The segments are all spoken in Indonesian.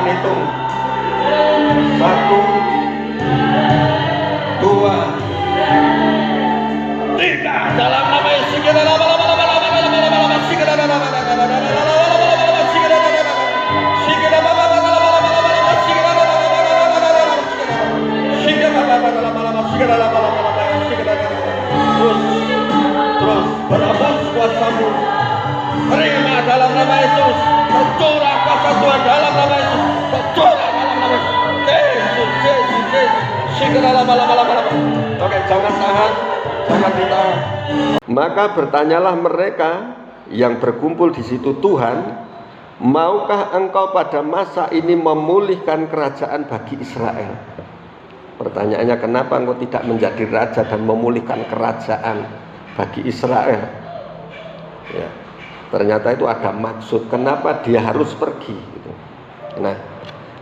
akan hitung 1, 2, 3 dalam nama Yesus. Terus berhembus kuasamu, terima dalam nama Yesus. Tercurah kuasa Tuhan dalam nama Yesus. Tercurah dalam nama Yesus. Oke, jangan tahan, jangan ditahan. Maka bertanyalah mereka yang berkumpul di situ, Tuhan, maukah engkau pada masa ini memulihkan kerajaan bagi Israel? Pertanyaannya, kenapa engkau tidak menjadi raja dan memulihkan kerajaan bagi Israel? Ya, ternyata itu ada maksud kenapa dia harus pergi gitu. Nah,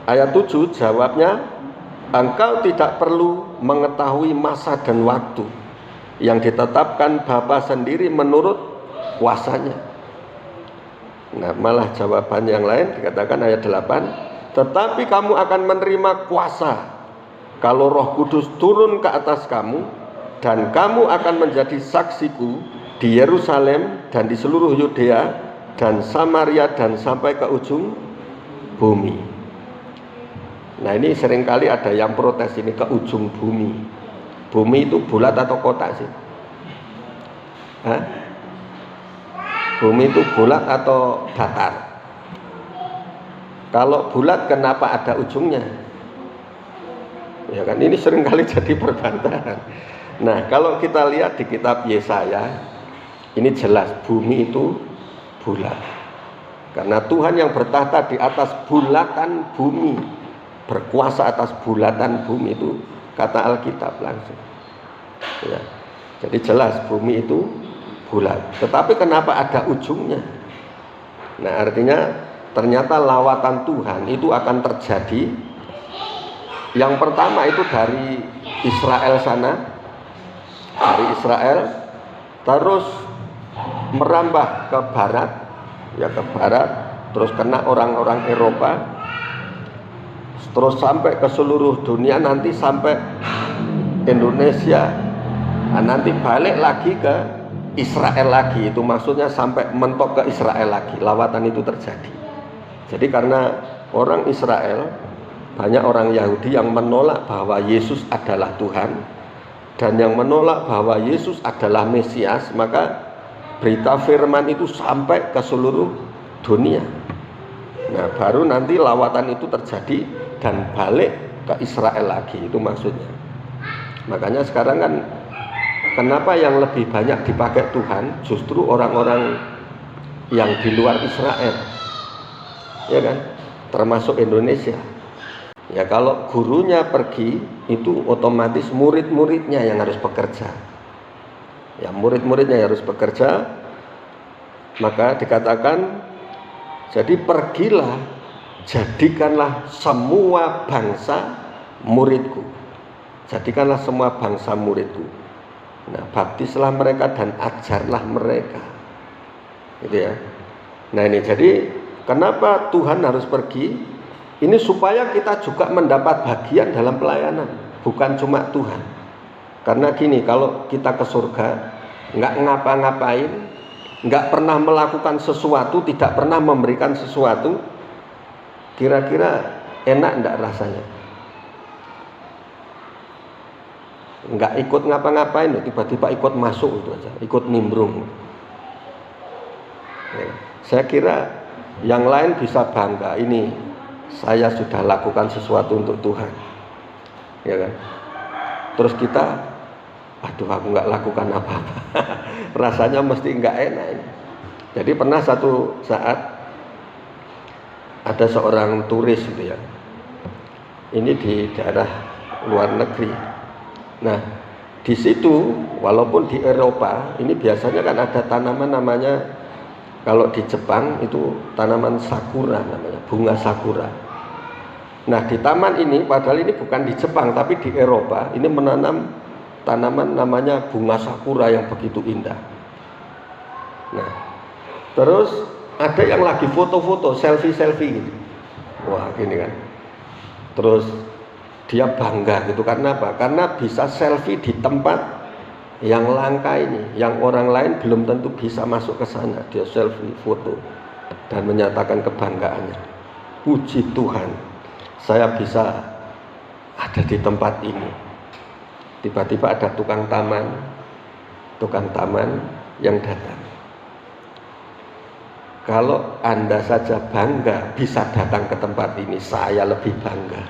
ayat 7 jawabnya, engkau tidak perlu mengetahui masa dan waktu yang ditetapkan Bapa sendiri menurut kuasanya. Nah, malah jawaban yang lain dikatakan ayat 8, tetapi kamu akan menerima kuasa kalau Roh Kudus turun ke atas kamu, dan kamu akan menjadi saksiku di Yerusalem dan di seluruh Yudea dan Samaria dan sampai ke ujung bumi. Nah, ini seringkali ada yang protes ini, ke ujung bumi. Bumi itu bulat atau kotak sih? Hah? Bumi itu bulat atau datar? Kalau bulat kenapa ada ujungnya? Ya kan, ini seringkali jadi perbantahan. Nah, kalau kita lihat di kitab Yesaya, ini jelas bumi itu bulat. Karena Tuhan yang bertahta di atas bulatan bumi, berkuasa atas bulatan bumi, itu kata Alkitab langsung. Ya, jadi jelas bumi itu bulat. Tetapi kenapa ada ujungnya? Nah, artinya ternyata lawatan Tuhan itu akan terjadi. Yang pertama itu dari Israel sana, dari Israel, terus merambah ke barat, ya ke barat, terus kena orang-orang Eropa, terus sampai ke seluruh dunia, nanti sampai Indonesia, nah, nanti balik lagi ke Israel lagi. Itu maksudnya sampai mentok ke Israel lagi, lawatan itu terjadi. Jadi karena orang Israel, banyak orang Yahudi yang menolak bahwa Yesus adalah Tuhan dan yang menolak bahwa Yesus adalah Mesias, maka berita firman itu sampai ke seluruh dunia. Nah, baru nanti lawatan itu terjadi dan balik ke Israel lagi, itu maksudnya. Makanya sekarang kan kenapa yang lebih banyak dipakai Tuhan justru orang-orang yang di luar Israel, ya kan, termasuk Indonesia. Ya, kalau gurunya pergi, itu otomatis murid-muridnya yang harus bekerja. Ya, murid-muridnya yang harus bekerja. Maka dikatakan, jadi pergilah, jadikanlah semua bangsa muridku. Jadikanlah semua bangsa muridku. Nah, baptislah mereka dan ajarlah mereka. Gitu ya. Nah, ini jadi kenapa Tuhan harus pergi? Ini supaya kita juga mendapat bagian dalam pelayanan, bukan cuma Tuhan. Karena gini, kalau kita ke surga, nggak ngapa-ngapain, nggak pernah melakukan sesuatu, tidak pernah memberikan sesuatu, kira-kira enak nggak rasanya? Nggak ikut ngapa-ngapain, tiba-tiba ikut masuk itu aja, ikut nimbrung. Ya, saya kira yang lain bisa bangga, ini saya sudah lakukan sesuatu untuk Tuhan, ya kan? Terus kita, aduh, aku nggak lakukan apa-apa. Rasanya mesti nggak enak ini. Jadi pernah satu saat ada seorang turis gitu ya, ini di daerah luar negeri. Nah, di situ walaupun di Eropa ini biasanya kan ada tanaman namanya, kalau di Jepang itu tanaman sakura namanya, bunga sakura. Nah, di taman ini, padahal ini bukan di Jepang tapi di Eropa, ini menanam tanaman namanya bunga sakura yang begitu indah. Nah, terus ada yang lagi foto-foto, selfie-selfie gitu. Wah, gini kan. Terus dia bangga gitu karena apa? Karena bisa selfie di tempat yang langka ini, yang orang lain belum tentu bisa masuk ke sana. Dia selfie foto dan menyatakan kebanggaannya. Puji Tuhan, saya bisa ada di tempat ini. Tiba-tiba ada tukang taman yang datang. Kalau Anda saja bangga bisa datang ke tempat ini, saya lebih bangga.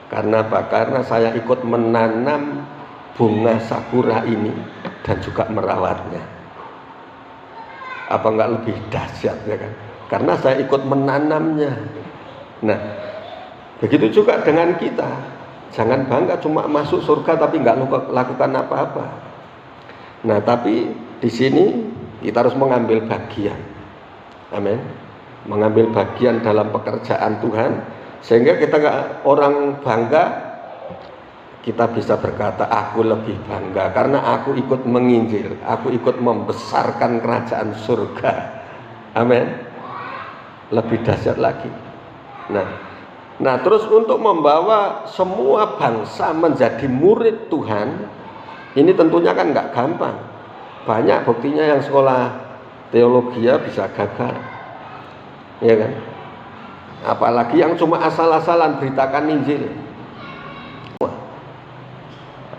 Karena apa? Karena saya ikut menanam bunga sakura ini dan juga merawatnya. Apa enggak lebih dahsyat ya kan? Karena saya ikut menanamnya. Nah, begitu juga dengan kita. Jangan bangga cuma masuk surga tapi enggak lakukan apa-apa. Nah, tapi di sini kita harus mengambil bagian. Amin. Mengambil bagian dalam pekerjaan Tuhan, sehingga kita nggak orang bangga, kita bisa berkata aku lebih bangga karena aku ikut menginjil, aku ikut membesarkan kerajaan surga. Amin. Lebih dahsyat lagi. Nah terus untuk membawa semua bangsa menjadi murid Tuhan, ini tentunya kan nggak gampang. Banyak buktinya yang sekolah teologi bisa gagal, ya kan? Apalagi yang cuma asal-asalan beritakan Injil.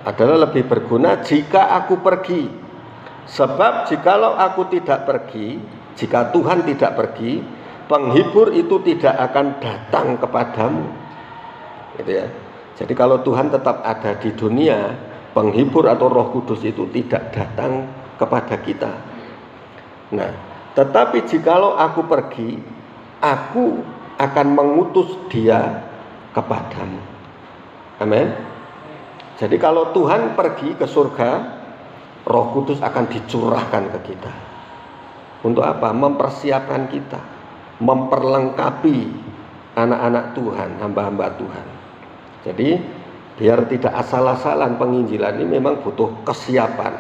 Adalah lebih berguna jika aku pergi. Sebab jikalau aku tidak pergi, jika Tuhan tidak pergi, penghibur itu tidak akan datang kepadamu. Gitu ya. Jadi kalau Tuhan tetap ada di dunia, penghibur atau Roh Kudus itu tidak datang kepada kita. Nah, tetapi jikalau aku pergi, aku akan mengutus dia kepadamu. Amin. Jadi kalau Tuhan pergi ke surga, Roh Kudus akan dicurahkan ke kita. Untuk apa? Mempersiapkan kita, memperlengkapi anak-anak Tuhan, hamba-hamba Tuhan. Jadi biar tidak asal-asalan penginjilan ini memang butuh kesiapan.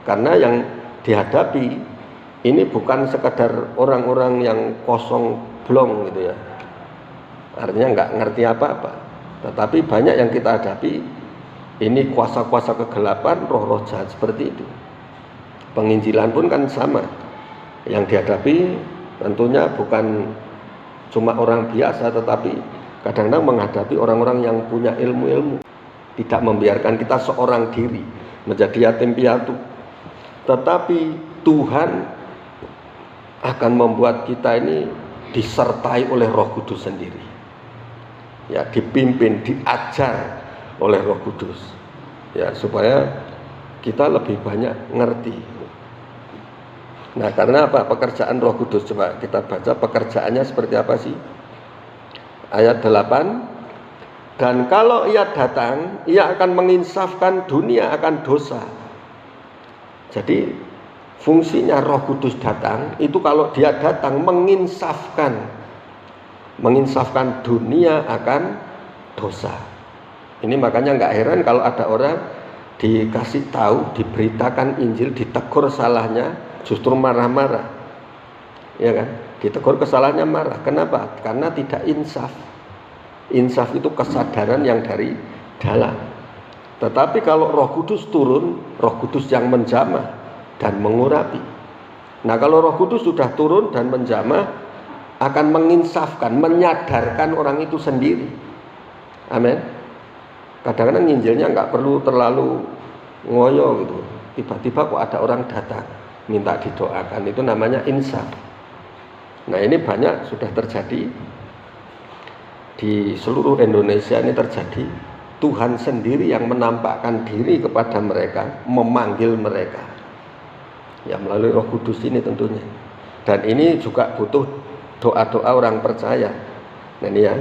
Karena yang dihadapi ini bukan sekadar orang-orang yang kosong blong gitu ya. Artinya nggak ngerti apa-apa. Tetapi banyak yang kita hadapi ini kuasa-kuasa kegelapan, roh-roh jahat seperti itu. Penginjilan pun kan sama. Yang dihadapi tentunya bukan cuma orang biasa, tetapi kadang-kadang menghadapi orang-orang yang punya ilmu-ilmu. Tidak membiarkan kita seorang diri menjadi yatim piatu. Tetapi Tuhan akan membuat kita ini disertai oleh Roh Kudus sendiri. Ya, dipimpin, diajar oleh Roh Kudus. Ya, supaya kita lebih banyak ngerti. Nah, karena apa? Pekerjaan Roh Kudus, coba kita baca pekerjaannya seperti apa sih? Ayat 8. Dan kalau ia datang, ia akan menginsafkan dunia akan dosa. Jadi fungsinya Roh Kudus datang itu kalau dia datang menginsafkan dunia akan dosa. Ini makanya nggak heran kalau ada orang dikasih tahu, diberitakan Injil, ditegur salahnya justru marah-marah, ya kan? Ditegur kesalahannya marah. Kenapa? Karena tidak insaf. Insaf itu kesadaran yang dari dalam. Tetapi kalau Roh Kudus turun, Roh Kudus yang menjamah dan mengurapi. Nah, kalau Roh Kudus sudah turun dan menjamah, akan menginsafkan, menyadarkan orang itu sendiri. Amin. Kadang-kadang nginjilnya nggak perlu terlalu ngoyo gitu. Tiba-tiba kok ada orang datang minta didoakan, itu namanya insaf. Nah, ini banyak sudah terjadi di seluruh Indonesia. Ini terjadi. Tuhan sendiri yang menampakkan diri kepada mereka, memanggil mereka. Ya, melalui Roh Kudus ini tentunya. Dan ini juga butuh doa-doa orang percaya. Nah, ini ya.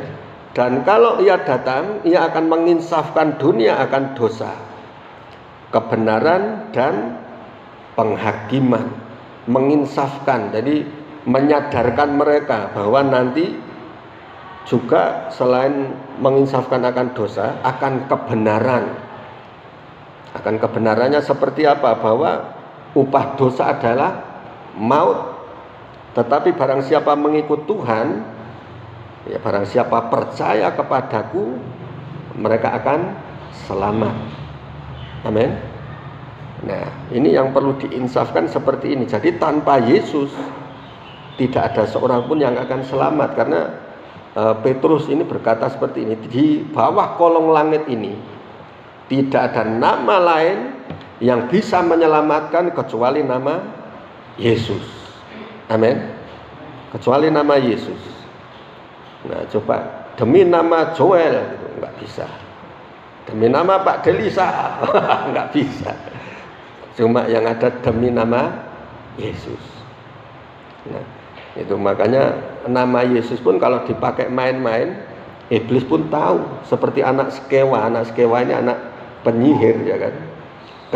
Dan kalau ia datang, ia akan menginsafkan dunia akan dosa, kebenaran dan penghakiman. Menginsafkan, jadi menyadarkan mereka bahwa nanti juga selain menginsafkan akan dosa, akan kebenaran. Akan kebenarannya seperti apa? Bahwa upah dosa adalah maut. Tetapi barang siapa mengikut Tuhan, Ya, barang siapa percaya kepadaku, mereka akan selamat. Amin. Nah, ini yang perlu diinsafkan seperti ini. Jadi tanpa Yesus tidak ada seorang pun yang akan selamat, karena Petrus ini berkata seperti ini, di bawah kolong langit ini tidak ada nama lain yang bisa menyelamatkan kecuali nama Yesus. Amin. Kecuali nama Yesus. Nah, coba demi nama Joel gitu, nggak bisa. Demi nama Pak Delisa nggak bisa. Cuma yang ada demi nama Yesus. Nah, itu makanya nama Yesus pun kalau dipakai main-main, iblis pun tahu. Seperti anak Skewa. Anak Skewa ini anak penyihir, ya kan.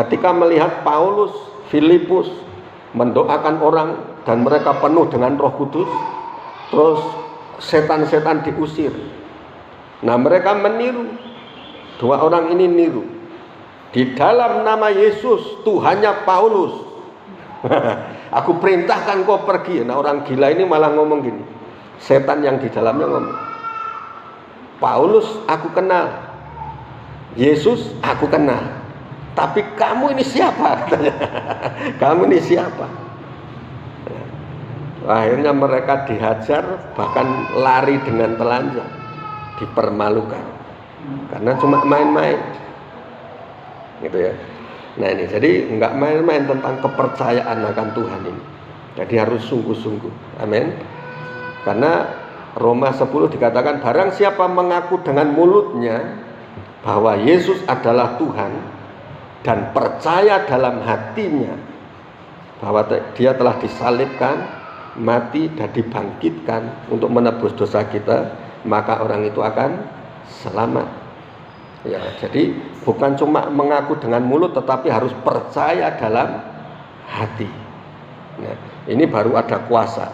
Ketika melihat Paulus, Filipus mendoakan orang dan mereka penuh dengan Roh Kudus, terus setan-setan diusir. Nah, mereka meniru. Dua orang ini niru. Di dalam nama Yesus, Tuhannya Paulus, aku perintahkan kau pergi. Nah, orang gila ini malah ngomong gini. Setan yang di dalamnya ngomong, Paulus aku kenal, Yesus aku kenal, tapi kamu ini siapa? Katanya. Kamu ini siapa? Akhirnya mereka dihajar, bahkan lari dengan telanjang, dipermalukan, karena cuma main-main, gitu ya. Nah ini, jadi nggak main-main tentang kepercayaan akan Tuhan ini. Jadi harus sungguh-sungguh, amin. Karena Roma 10 dikatakan, barang siapa mengaku dengan mulutnya bahwa Yesus adalah Tuhan dan percaya dalam hatinya bahwa dia telah disalibkan, mati dan dibangkitkan untuk menebus dosa kita, maka orang itu akan selamat. Ya, jadi bukan cuma mengaku dengan mulut, tetapi harus percaya dalam hati. Nah, ini baru ada kuasa.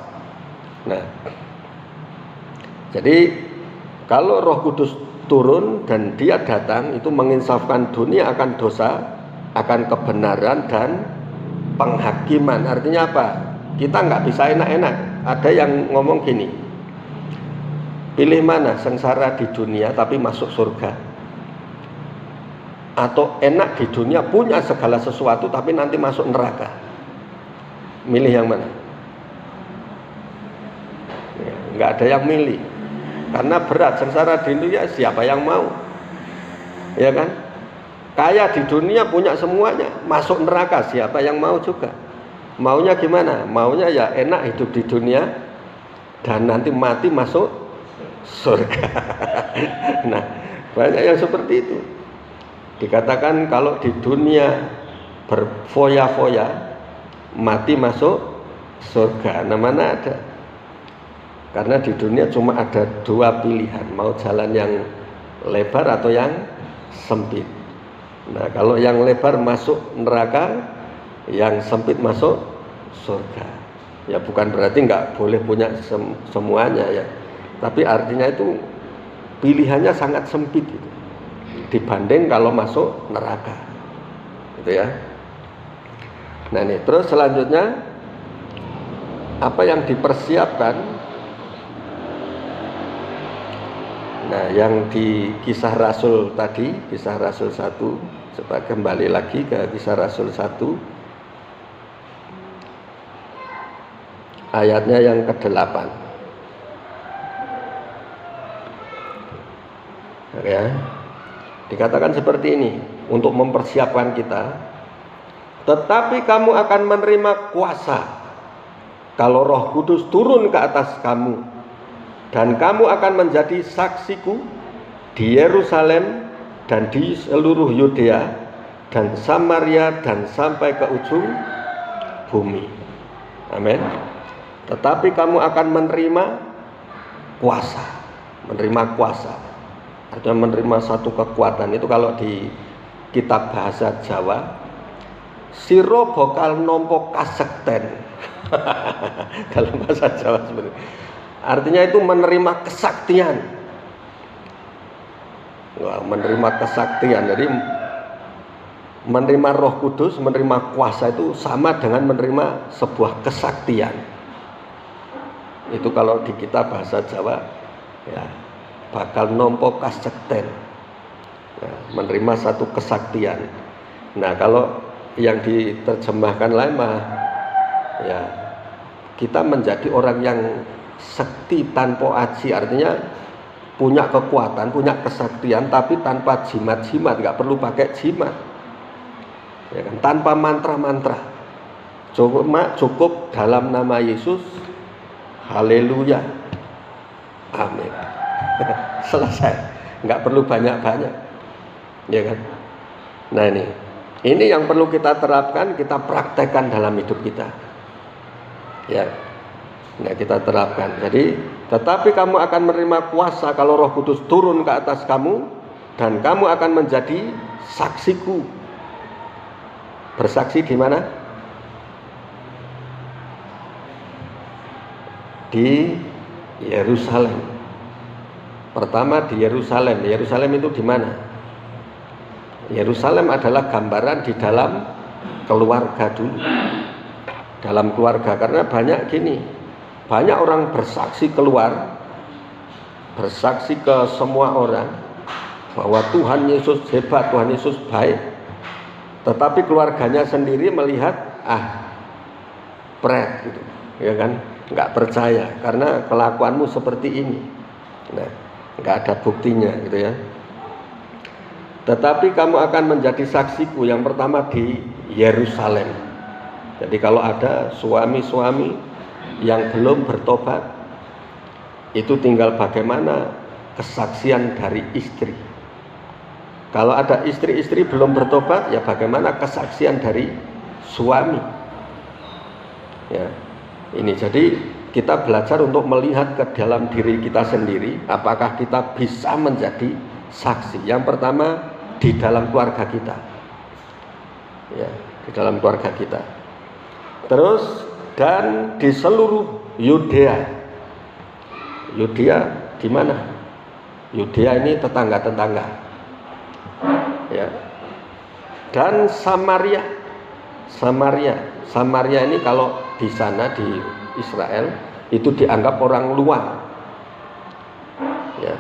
Nah, jadi kalau Roh Kudus turun dan dia datang, itu menginsafkan dunia akan dosa, akan kebenaran dan penghakiman. Artinya apa? Kita nggak bisa enak-enak. Ada yang ngomong gini, pilih mana, sengsara di dunia tapi masuk surga, atau enak di dunia punya segala sesuatu tapi nanti masuk neraka. Milih yang mana? Ya, nggak ada yang milih, karena berat. Sengsara di dunia siapa yang mau? Ya kan? Kaya di dunia punya semuanya, masuk neraka siapa yang mau juga? Maunya gimana? Maunya ya enak hidup di dunia dan nanti mati masuk surga. Nah, banyak yang seperti itu. Dikatakan kalau di dunia berfoya-foya, mati masuk surga. Nah, mana ada? Karena di dunia cuma ada dua pilihan, mau jalan yang lebar atau yang sempit. Nah, kalau yang lebar masuk neraka, yang sempit masuk surga. Ya bukan berarti nggak boleh punya semuanya ya, tapi artinya itu pilihannya sangat sempit itu, dibanding kalau masuk neraka, gitu ya. Nah nih, terus selanjutnya apa yang dipersiapkan? Nah, yang di Kisah Rasul tadi, Kisah Rasul 1, coba kembali lagi ke Kisah Rasul 1 ayatnya yang ke-8. Ya. Dikatakan seperti ini untuk mempersiapkan kita. Tetapi kamu akan menerima kuasa kalau Roh Kudus turun ke atas kamu, dan kamu akan menjadi saksiku di Yerusalem dan di seluruh Yudea dan Samaria dan sampai ke ujung bumi. Amin. Tetapi kamu akan menerima kuasa. Menerima kuasa artinya menerima satu kekuatan. Itu kalau di kitab bahasa Jawa, siro bokal nompo kasekten. Dalam bahasa Jawa sebenarnya artinya itu menerima kesaktian. Wah, menerima kesaktian. Jadi menerima Roh Kudus, menerima kuasa itu sama dengan menerima sebuah kesaktian. Itu kalau di kitab bahasa Jawa ya, bakal nompo kasekten, ya, menerima satu kesaktian. Nah, kalau yang diterjemahkan lain mah, ya, kita menjadi orang yang sekti tanpa aji, artinya punya kekuatan, punya kesaktian, tapi tanpa jimat-jimat, nggak perlu pakai jimat, ya kan? Tanpa mantra-mantra, cukup dalam nama Yesus, haleluya, amin. Selesai, nggak perlu banyak-banyak, ya kan? Nah ini yang perlu kita terapkan, kita praktekkan dalam hidup kita, ya. Nah, kita terapkan. Jadi, tetapi kamu akan menerima kuasa kalau Roh Kudus turun ke atas kamu, dan kamu akan menjadi saksiku. Bersaksi di mana? Di Yerusalem. Pertama di Yerusalem. Yerusalem itu di mana? Yerusalem adalah gambaran di dalam keluarga dulu. Dalam keluarga, karena banyak gini, banyak orang bersaksi keluar, bersaksi ke semua orang bahwa Tuhan Yesus hebat, Tuhan Yesus baik, tetapi keluarganya sendiri melihat pret gitu, ya kan, nggak percaya karena kelakuanmu seperti ini. Nah, nggak ada buktinya gitu ya. Tetapi kamu akan menjadi saksiku, yang pertama di Yerusalem. Jadi kalau ada suami-suami yang belum bertobat, itu tinggal bagaimana kesaksian dari istri. Kalau ada istri-istri belum bertobat, ya bagaimana kesaksian dari suami. Ya, ini jadi kita belajar untuk melihat ke dalam diri kita sendiri, apakah kita bisa menjadi saksi. Yang pertama di dalam keluarga kita, ya, di dalam keluarga kita. Terus dan di seluruh Yudea. Yudea di mana? Yudea ini tetangga-tetangga, ya. Dan Samaria. Samaria ini kalau di sana di Israel itu dianggap orang luar, ya,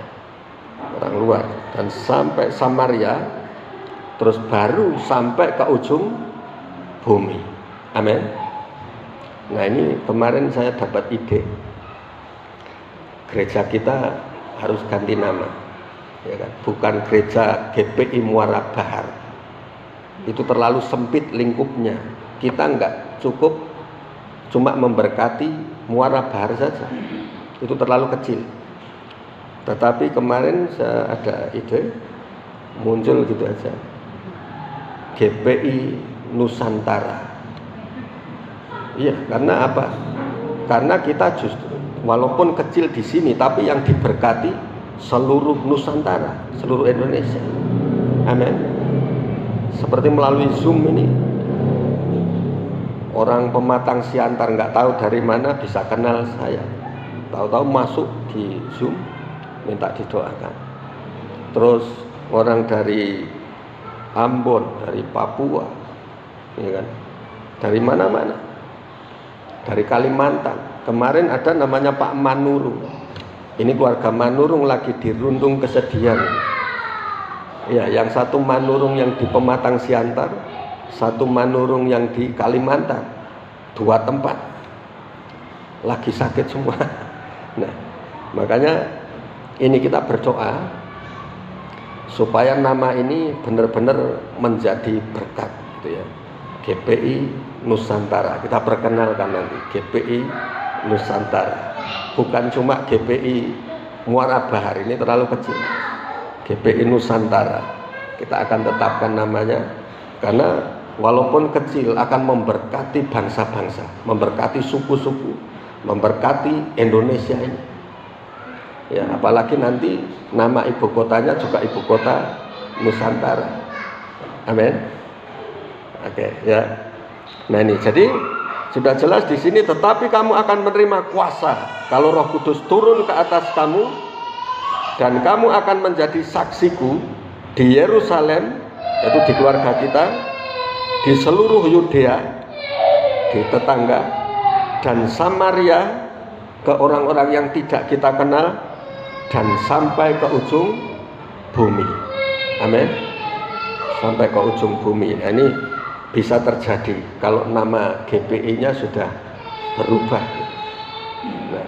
orang luar. Dan sampai Samaria, terus baru sampai ke ujung bumi. Amin. Nah, ini kemarin saya dapat ide, gereja kita harus ganti nama, ya kan? Bukan gereja GPI Muara Bahar, itu terlalu sempit lingkupnya. Kita enggak cukup cuma memberkati Muara Bahar saja, itu terlalu kecil. Tetapi kemarin saya ada ide, muncul gitu aja, GPI Nusantara. Iya, karena apa? Karena kita justru walaupun kecil di sini, tapi yang diberkati seluruh Nusantara, seluruh Indonesia. Amin. Seperti melalui Zoom ini, orang Pematang Siantar nggak tahu dari mana bisa kenal saya, tahu-tahu masuk di Zoom, minta didoakan. Terus orang dari Ambon, dari Papua, ya kan, dari mana-mana, dari Kalimantan. Kemarin ada namanya Pak Manurung. Ini keluarga Manurung lagi dirundung kesedihan. Ya, yang satu Manurung yang di Pematang Siantar, satu Manurung yang di Kalimantan, 2 tempat lagi sakit semua. Nah, makanya ini kita berdoa supaya nama ini benar-benar menjadi berkat, gitu ya. GPI Nusantara, kita perkenalkan nanti GPI Nusantara, bukan cuma GPI Muara Bahar, ini terlalu kecil. GPI Nusantara kita akan tetapkan namanya, karena walaupun kecil akan memberkati bangsa-bangsa, memberkati suku-suku, memberkati Indonesia ini. Ya, apalagi nanti nama ibu kotanya juga ibu kota Nusantara. Amin. Oke, ya. Nah, ini jadi sudah jelas di sini, tetapi kamu akan menerima kuasa kalau Roh Kudus turun ke atas kamu, dan kamu akan menjadi saksiku di Yerusalem, yaitu di keluarga kita, di seluruh Yudea, di tetangga, dan Samaria, ke orang-orang yang tidak kita kenal, dan sampai ke ujung bumi. Amin. Sampai ke ujung bumi. Nah, ini bisa terjadi kalau nama GPI-nya sudah berubah. Nah,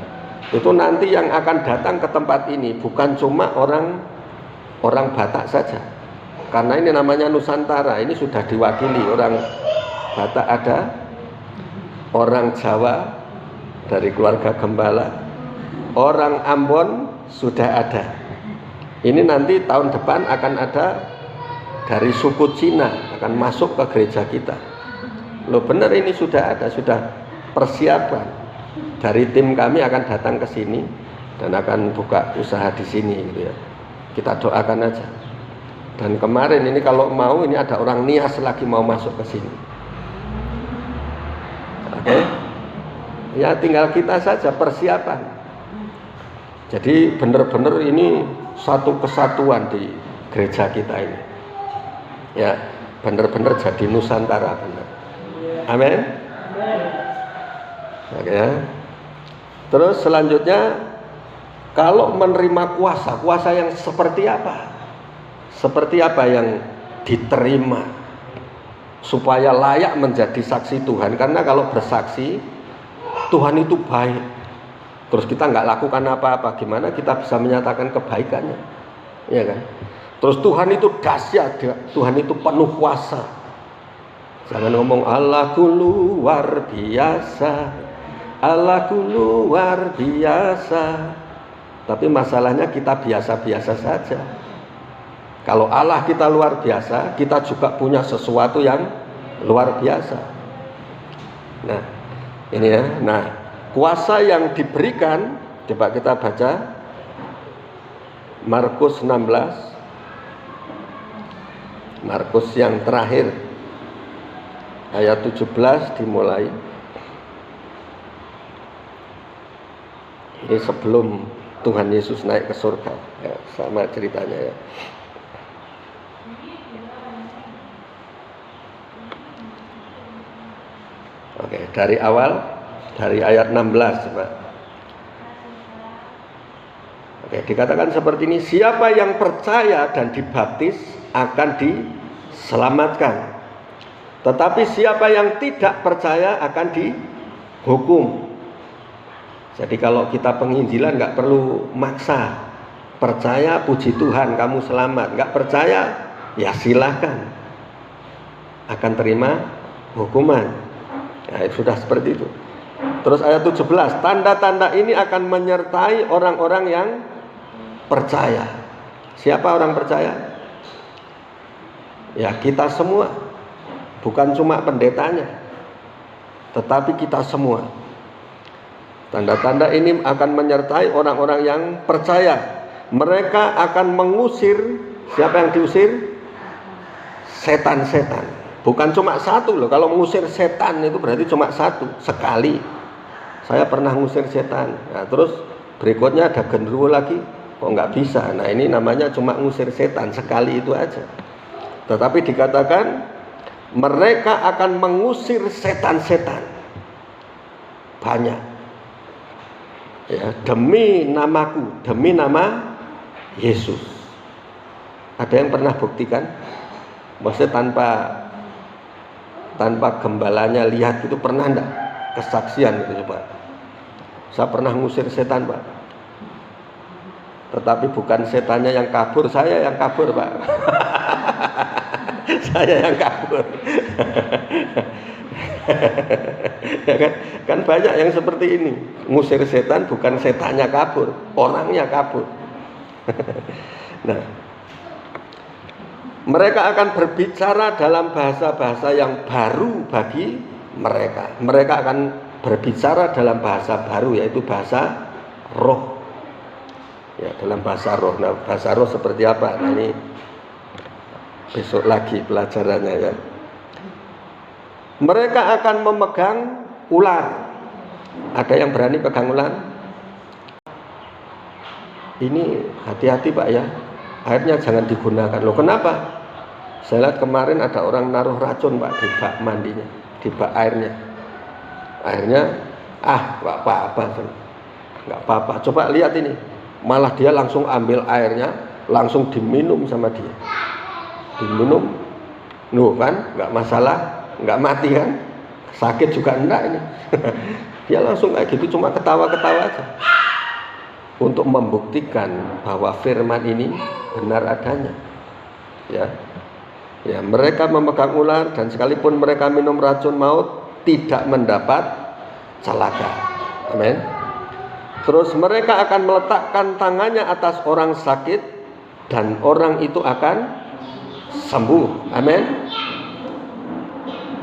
itu nanti yang akan datang ke tempat ini bukan cuma orang Batak saja. Karena ini namanya Nusantara, ini sudah diwakili orang Batak ada, orang Jawa dari keluarga Gembala, orang Ambon sudah ada. Ini nanti tahun depan akan ada dari suku Cina akan masuk ke gereja kita. Loh benar, ini sudah ada, sudah persiapan. Dari tim kami akan datang ke sini dan akan buka usaha di sini gitu ya. Kita doakan aja. Dan kemarin ini kalau mau, ini ada orang Nias lagi mau masuk ke sini. Oke. Ya tinggal kita saja persiapan. Jadi benar-benar ini satu kesatuan di gereja kita ini. Ya, benar-benar jadi Nusantara benar. Amin. Oke ya. Terus selanjutnya, kalau menerima kuasa yang seperti apa? Seperti apa yang diterima supaya layak menjadi saksi Tuhan? Karena kalau bersaksi, Tuhan itu baik, terus kita nggak lakukan apa-apa, gimana kita bisa menyatakan kebaikannya? Ya kan? Terus Tuhan itu dahsyat, Tuhan itu penuh kuasa. Jangan ngomong Allahku luar biasa, Allahku luar biasa. Tapi masalahnya kita biasa-biasa saja. Kalau Allah kita luar biasa, kita juga punya sesuatu yang luar biasa. Nah, ini ya. Nah, kuasa yang diberikan, coba kita baca Markus 16. Markus yang terakhir ayat 17 dimulai. Ini sebelum Tuhan Yesus naik ke surga ya, sama ceritanya ya. Oke, dari awal, dari ayat 16 coba. Oke, dikatakan seperti ini, siapa yang percaya dan dibaptis akan diselamatkan, tetapi siapa yang tidak percaya akan dihukum. Jadi kalau kita penginjilan nggak perlu maksa, percaya puji Tuhan kamu selamat, nggak percaya ya silahkan, akan terima hukuman. Nah, sudah seperti itu. Terus ayat 17, tanda-tanda ini akan menyertai orang-orang yang percaya. Siapa orang percaya? Ya kita semua, bukan cuma pendetanya, tetapi kita semua. Tanda-tanda ini akan menyertai orang-orang yang percaya. Mereka akan mengusir, siapa yang diusir? Setan-setan. Bukan cuma satu loh, kalau mengusir setan itu berarti cuma satu, sekali. Saya pernah mengusir setan. Nah, terus berikutnya ada genderuwo lagi, kok nggak bisa. Nah ini namanya cuma mengusir setan, sekali itu aja. Tetapi dikatakan mereka akan mengusir setan-setan banyak. Ya, demi namaku, demi nama Yesus. Ada yang pernah buktikan? Maksudnya tanpa gembalanya lihat itu pernah enggak kesaksian gitu coba. Saya pernah ngusir setan Pak, tetapi bukan setannya yang kabur, saya yang kabur Pak. Saya yang kabur. Ya kan banyak yang seperti ini, ngusir setan bukan setannya kabur, orangnya kabur. Nah, mereka akan berbicara dalam bahasa-bahasa yang baru bagi mereka. Mereka akan berbicara dalam bahasa baru, yaitu bahasa roh. Ya, dalam bahasa roh. Nah, bahasa roh seperti apa? Nah, ini besok lagi pelajarannya ya. Mereka akan memegang ular. Ada yang berani pegang ular? Ini hati-hati Pak ya. Airnya jangan digunakan. Loh kenapa? Saya lihat kemarin ada orang naruh racun Pak di bak mandinya, di bak airnya. Airnya nggak apa-apa. Nggak apa-apa. Coba lihat ini. malah dia langsung ambil airnya, langsung diminum sama dia. Diminum, kan, nggak masalah, nggak mati kan, sakit juga enggak ini. Dia langsung kayak gitu, cuma ketawa-ketawa aja. Untuk membuktikan bahwa firman ini benar adanya. Ya, mereka memegang ular dan sekalipun mereka minum racun maut tidak mendapat celaka. Amin. Terus mereka akan meletakkan tangannya atas orang sakit dan orang itu akan sembuh. Amin.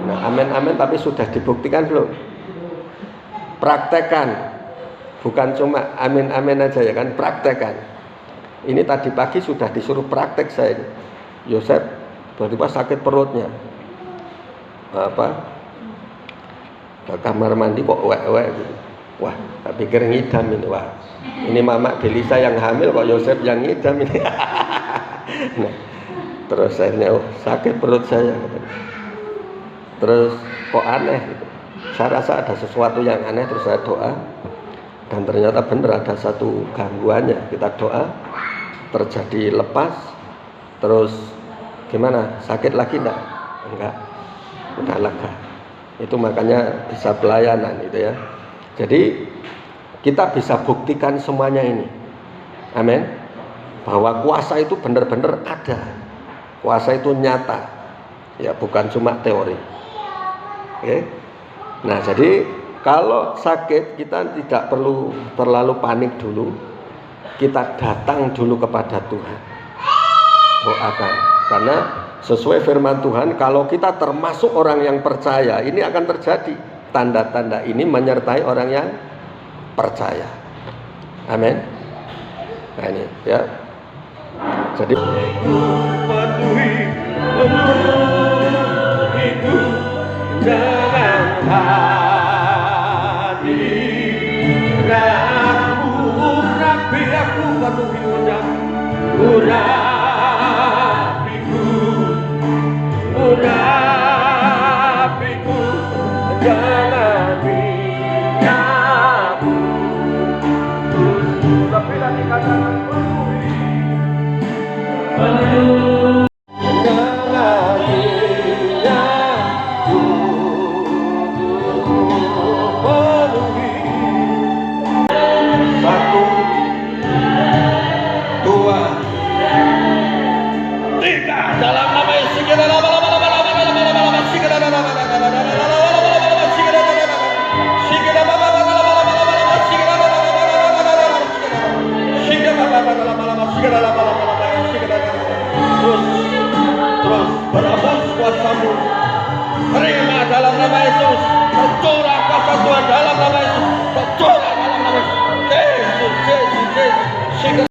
Nah, amin, tapi sudah dibuktikan belum? Praktekkan. Bukan cuma amin aja ya kan, praktekkan. Ini tadi pagi sudah disuruh praktek saya ini. Yosef tiba-tiba sakit perutnya. Ke kamar mandi kok wek gitu. Wah, tak pikir ngidam ini. Wah, ini Mama Belisa yang hamil kok Yosef yang ngidam ini. Nah, terus akhirnya sakit perut saya. Terus kok aneh gitu. Saya rasa ada sesuatu yang aneh, terus saya doa. Dan ternyata benar ada satu gangguannya. Kita doa, terjadi lepas. Terus gimana? Sakit lagi enggak? Enggak. Udah lega. Itu makanya bisa pelayanan itu ya. Jadi kita bisa buktikan semuanya ini. Amin. Bahwa kuasa itu benar-benar ada. Kuasa itu nyata. Ya, bukan cuma teori. Oke. Nah, jadi kalau sakit kita tidak perlu terlalu panik dulu. Kita datang dulu kepada Tuhan. Doakan. Karena sesuai firman Tuhan, kalau kita termasuk orang yang percaya, ini akan terjadi. Tanda-tanda ini menyertai orang yang percaya. Amin. Nah ini ya. Jadi terus berhembus kuasamu, terima dalam nama Yesus, tercurah